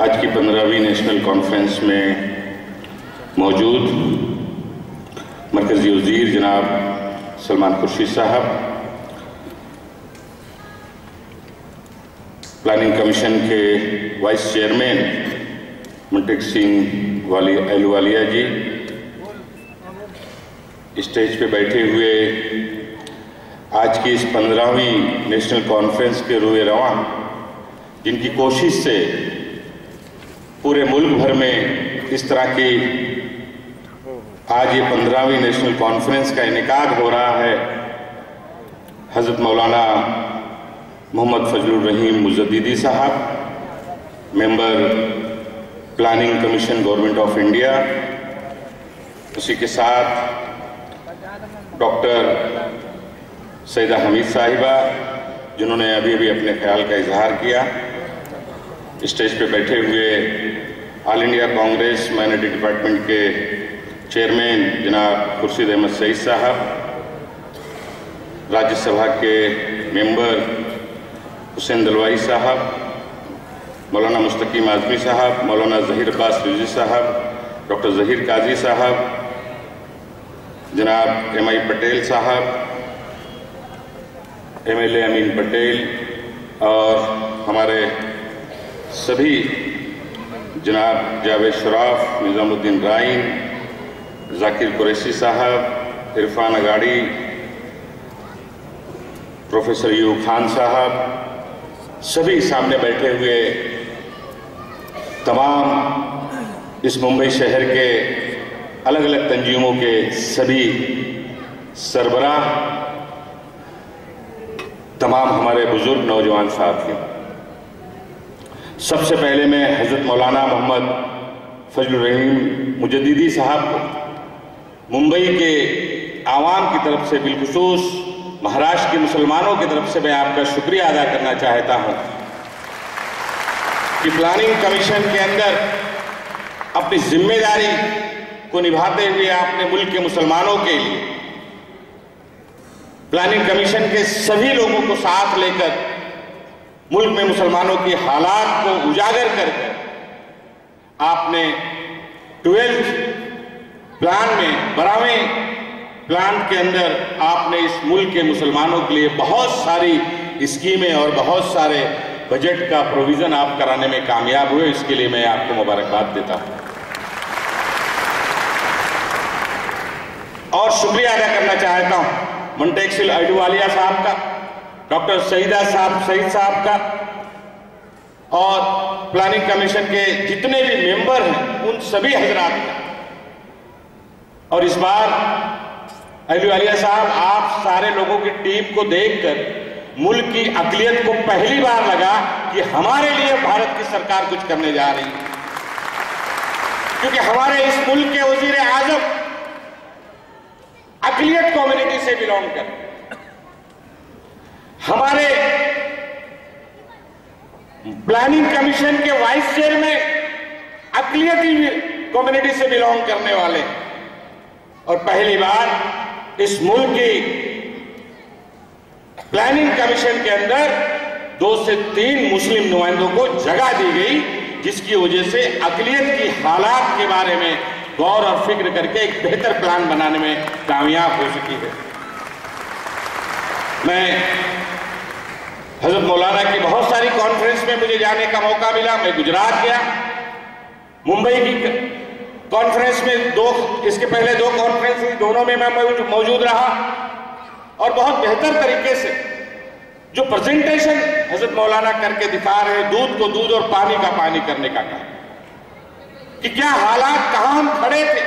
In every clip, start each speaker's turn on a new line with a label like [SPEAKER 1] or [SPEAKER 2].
[SPEAKER 1] आज की 15वीं national conference में मौजूद मरकज़ी वज़ीर जनाब सलमान खुर्शीद साहब, प्लानिंग कमीशन के वाइस चेयरमैन मुंटेक सिंह अहलुवालिया जी, स्टेज पे बैठे हुए आज की इस 15वीं नेशनल कॉन्फ्रेंस के रूए रवां, जिनकी कोशिश से पूरे मुल्क भर में इस तरह की आज ये 15वीं नेशनल कॉन्फ्रेंस का इनेकाद हो रहा है। हज़रत मौलाना मोहम्मद फजलुर रहीम मुजद्दिदी साहब, member planning commission government of India, उसी के साथ डॉक्टर सईदा हमीद साहिबा, जिन्होंने अभी अभी अपने ख्याल का इजहार किया। स्टेज पे बैठे हुए all India Congress minority department के चेयरमैन जनाब खुर्शीद अहमद सईद साहब, राज्यसभा के मेंबर हुसैन दलवाई साहब, मौलाना मुस्तकीम आज़मी साहब, मौलाना ज़हीर अब्बास रिज़वी साहब, डॉक्टर ज़हीर काजी साहब, जनाब एम.आई. पटेल साहब, MLA अमीन पटेल और हमारे सभी जनाब जावेद शराफ, निज़ामुद्दीन राइन, जाकिर कुरैशी साहब, इरफान अगाड़ी, प्रोफेसर यूब खान साहब, सभी सामने बैठे हुए तमाम इस मुंबई शहर के अलग अलग तंजीमों के सभी सरबराह, तमाम हमारे बुजुर्ग नौजवान साथी, सबसे पहले मैं हज़रत मौलाना मोहम्मद फजलुर रहीम मुजद्दिदी साहब को मुंबई के आवाम की तरफ से, बिलखुसूस महाराष्ट्र के मुसलमानों की तरफ से मैं आपका शुक्रिया अदा करना चाहता हूं कि प्लानिंग कमीशन के अंदर अपनी जिम्मेदारी को निभाते हुए आपने मुल्क के मुसलमानों के लिए प्लानिंग कमीशन के सभी लोगों को साथ लेकर मुल्क में मुसलमानों की हालात को उजागर कर आपने 12th प्लान में, 12वें प्लान के अंदर आपने इस मुल्क के मुसलमानों के लिए बहुत सारी स्कीमें और बहुत सारे बजट का प्रोविजन आप कराने में कामयाब हुए। इसके लिए मैं आपको मुबारकबाद देता हूं और शुक्रिया अदा करना चाहता हूं मुंटेक सिंह अहलुवालिया साहब का, डॉक्टर सईद साहब का और प्लानिंग कमीशन के जितने भी मेंबर हैं उन सभी हजरात का। और इस बार अहलुवालिया साहब, आप सारे लोगों की टीम को देखकर मुल्क की अक़लियत को पहली बार लगा कि हमारे लिए भारत की सरकार कुछ करने जा रही है, क्योंकि हमारे इस मुल्क के वजीर आजम अक़लियत कम्युनिटी से बिलोंग करते, हमारे प्लानिंग कमीशन के वाइस चेयरमैन अक़लियती कम्युनिटी से बिलोंग करने वाले, और पहली बार इस मुल्क की प्लानिंग कमीशन के अंदर 2 से 3 मुस्लिम नुमाइंदों को जगह दी गई, जिसकी वजह से अक़लियत की हालात के बारे में गौर और फिक्र करके एक बेहतर प्लान बनाने में कामयाब हो सकी है। मैं हज़रत मौलाना की बहुत सारी कॉन्फ्रेंस में मुझे जाने का मौका मिला। मैं गुजरात गया, मुंबई की कॉन्फ्रेंस में इसके पहले 2 कॉन्फ्रेंस हुई, दोनों में मैं मौजूद रहा और बहुत बेहतर तरीके से जो प्रेजेंटेशन हज़रत मौलाना करके दिखा रहे हैं, दूध को दूध और पानी का पानी करने का काम, कि क्या हालात, कहां हम खड़े थे,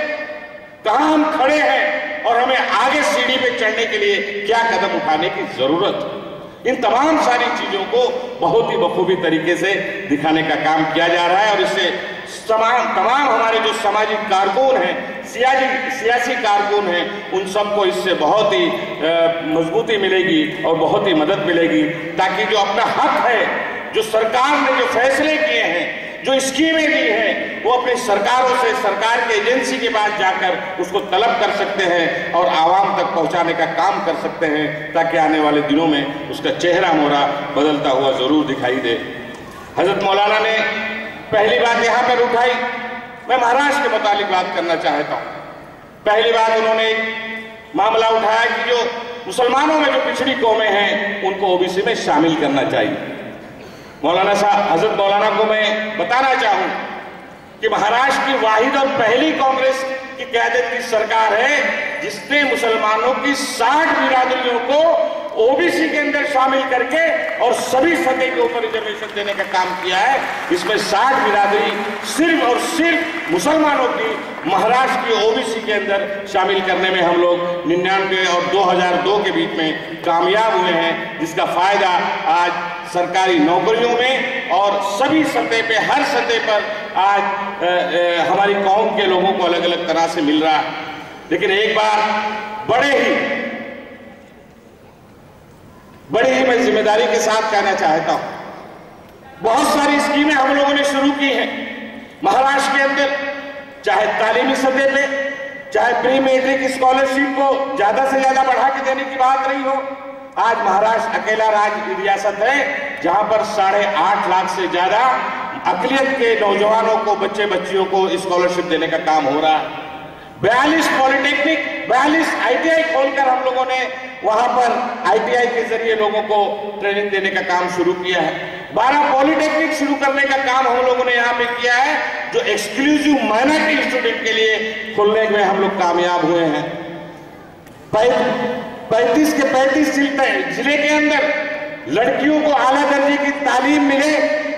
[SPEAKER 1] कहां हम खड़े हैं और हमें आगे सीढ़ी पे चढ़ने के लिए क्या कदम उठाने की जरूरत है। इन तमाम सारी चीजों को बहुत ही बखूबी तरीके से दिखाने का काम किया जा रहा है और इससे तमाम हमारे जो सामाजिक कारकुन हैं, सियासी कारकुन हैं, उन सबको इससे बहुत ही मजबूती मिलेगी और बहुत ही मदद मिलेगी, ताकि जो अपना हक है, जो सरकार ने जो फैसले किए हैं, जो स्कीमें दी हैं, वो अपनी सरकारों से, सरकार के एजेंसी के पास जाकर उसको तलब कर सकते हैं और आवाम तक पहुंचाने का काम कर सकते हैं, ताकि आने वाले दिनों में उसका चेहरा मोहरा बदलता हुआ जरूर दिखाई दे। हजरत मौलाना ने पहली बात यहां पर उठाई, मैं महाराष्ट्र के मुतालिक बात करना चाहता हूं। पहली बात उन्होंने एक मामला उठाया कि जो मुसलमानों में जो पिछड़ी कौमें हैं उनको ओबीसी में शामिल करना चाहिए। मौलाना साहब, हजरत मौलाना को मैं बताना चाहूं कि महाराष्ट्र की वाहिद और पहली कांग्रेस की क़यादत की सरकार है जिसने मुसलमानों की 60 बिरादरियों को ओबीसी के अंदर शामिल करके और सभी सतह के ऊपर रिजर्वेशन देने का काम किया है। इसमें 60 बिरादरी सिर्फ और सिर्फ मुसलमानों की महाराष्ट्र की ओबीसी के अंदर शामिल करने में हम लोग 99 और 2002 के बीच में कामयाब हुए हैं, जिसका फायदा आज सरकारी नौकरियों में और सभी सतह पे, हर सतह पर आज हमारी कौम के लोगों को अलग अलग तरह से मिल रहा है। लेकिन एक बार बड़े ही मैं जिम्मेदारी के साथ कहना चाहता हूं, बहुत सारी स्कीमें हम लोगों ने शुरू की हैं महाराष्ट्र के अंदर, चाहे तालीमी सतह पे, चाहे प्री मैट्रिक स्कॉलरशिप को ज्यादा से ज्यादा बढ़ा के देने की बात रही हो। आज महाराष्ट्र अकेला राज्य रियासत है जहां पर 8.5 लाख से ज्यादा अकलियत के नौजवानों को, बच्चे बच्चियों को स्कॉलरशिप देने का काम हो रहा है। 42 पॉलिटेक्निक, 42 ITI खोलकर हम लोगों ने वहां पर ITI के जरिए लोगों को ट्रेनिंग देने का काम शुरू किया है। 12 पॉलिटेक्निक शुरू करने का काम हम लोगों ने यहाँ पे किया है, जो एक्सक्लूसिव माइनॉरिटी स्टूडेंट के लिए खोलने में हम लोग कामयाब हुए हैं। 35 के 35 जिले के अंदर लड़कियों को आला दर्जे की तालीम मिले,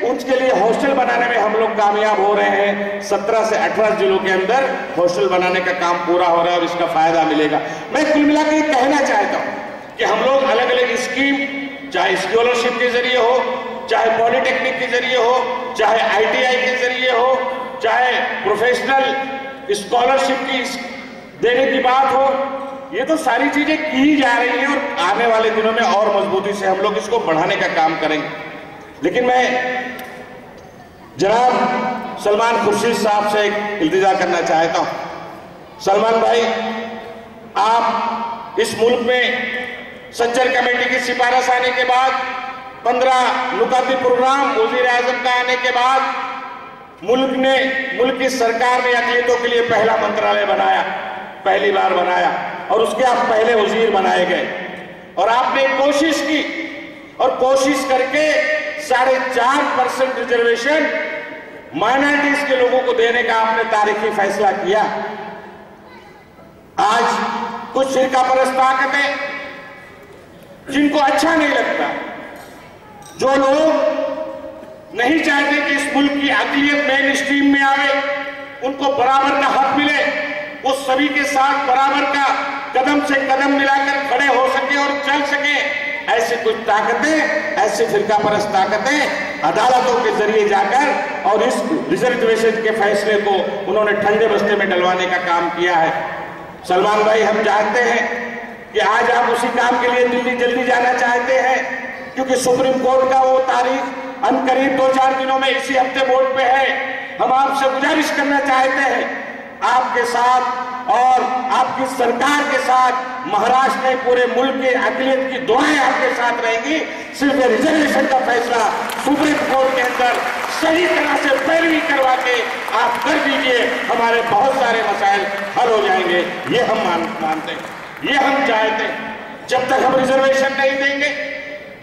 [SPEAKER 1] उसके लिए हॉस्टल बनाने में हम लोग कामयाब हो रहे हैं। 17 से 18 जिलों के अंदर हॉस्टल बनाने का काम पूरा हो रहा है और इसका फायदा मिलेगा। मैं कुल मिला के कहना चाहता हूं कि हम लोग अलग अलग स्कीम, चाहे स्कॉलरशिप के जरिए हो, चाहे पॉलिटेक्निक के जरिए हो, चाहे ITI के जरिए हो, चाहे प्रोफेशनल स्कॉलरशिप की देने की बात हो, ये तो सारी चीजें की ही जा रही हैं और आने वाले दिनों में और मजबूती से हम लोग इसको बढ़ाने का काम करेंगे। लेकिन मैं जनाब सलमान खुर्शीद साहब से एक इल्तिजा करना चाहता हूं। सलमान भाई, आप इस मुल्क में सज्जर कमेटी की सिफारिश आने के बाद, 15 नुकाती प्रोग्राम वजीर आजम का आने के बाद मुल्क की सरकार ने अकलियतों के लिए पहला मंत्रालय बनाया, पहली बार बनाया, और उसके आप पहले वजीर बनाए गए और आपने कोशिश की और कोशिश करके 4.5% रिजर्वेशन माइनॉरिटीज के लोगों को देने का आपने तारीखी फैसला किया। आज कुछ फिरका परस्त ताकतें जिनको अच्छा नहीं लगता, जो लोग नहीं चाहते कि इस मुल्क की अकलियत मेन स्ट्रीम में आवे, उनको बराबर का हक मिले, वो सभी के साथ बराबर का कदम से कदम मिलाकर खड़े हो सके और चल सके, ऐसी कुछ ताकतें, ऐसी फिरका परस्त ताकतें अदालतों के जरिए जाकर और इस रिजर्वेशन के फैसले को उन्होंने ठंडे बस्ते में डलवाने का काम किया है। सलमान भाई, हम जानते हैं कि आज आप उसी काम के लिए दिल्ली जल्दी जाना चाहते हैं, क्योंकि सुप्रीम कोर्ट का वो तारीख अनकरीब 2-4 दिनों में इसी हफ्ते बोर्ड पे है। हम आपसे गुजारिश करना चाहते हैं, आपके साथ और आपकी सरकार के साथ महाराष्ट्र में पूरे मुल्क के अकलियत की दुआएं आपके साथ रहेंगी। सिर्फ रिजर्वेशन का फैसला सुप्रीम कोर्ट के अंदर सही तरह से पैरवी करवा के आप कर दीजिए, हमारे बहुत सारे मसाइल हल हो जाएंगे। ये हम मानते हैं, ये हम चाहते हैं। जब तक हम रिजर्वेशन नहीं देंगे,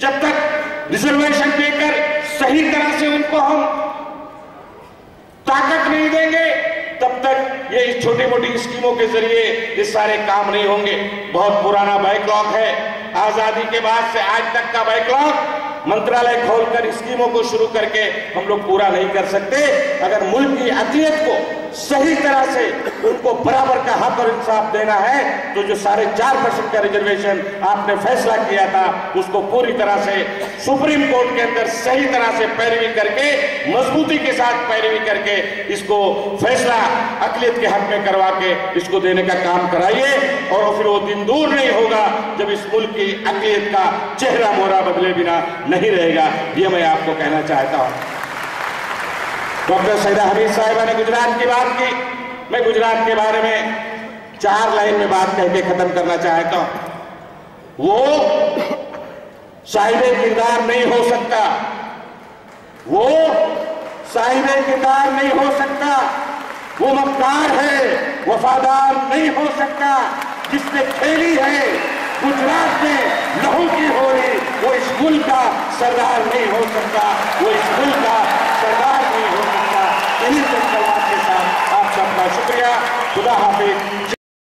[SPEAKER 1] जब तक रिजर्वेशन देकर सही तरह से उनको हम ताकत नहीं देंगे, तब तक ये छोटी मोटी स्कीमों के जरिए ये सारे काम नहीं होंगे। बहुत पुराना बैकलॉग है, आजादी के बाद से आज तक का बैकलॉग। मंत्रालय खोलकर स्कीमों को शुरू करके हम लोग पूरा नहीं कर सकते। अगर मुल्क की अकलियत को सही तरह से उनको बराबर का हक और इंसाफ देना है, तो जो 4.5% का रिजर्वेशन आपने फैसला किया था, उसको पूरी तरह से सुप्रीम कोर्ट के अंदर सही तरह से पैरवी करके, मजबूती के साथ पैरवी करके इसको फैसला अकलियत के हक में करवा के इसको देने का काम कराइए। और फिर वो दिन दूर नहीं होगा जब इस मुल्क की अकलियत का चेहरा मोहरा बदले बिना नहीं रहेगा। ये मैं आपको कहना चाहता हूं। डॉक्टर सईदा हमीद साहिबा ने गुजरात की बात की, मैं गुजरात के बारे में 4 लाइन में बात कह के खत्म करना चाहता हूं। वो साहिबे किरदार नहीं हो सकता, वो
[SPEAKER 2] साहिबे किरदार नहीं हो सकता, वो मक्कार है, वफादार नहीं हो सकता। जिसने खेली है गुजरात में लहू की होली, वो इस मुल्क का सरदार नहीं हो सकता, वो इस मुल्क का सरदार नहीं हो सकता। इन्हीं के सवाल के साथ आप सबका शुक्रिया। खुदा हाफिज।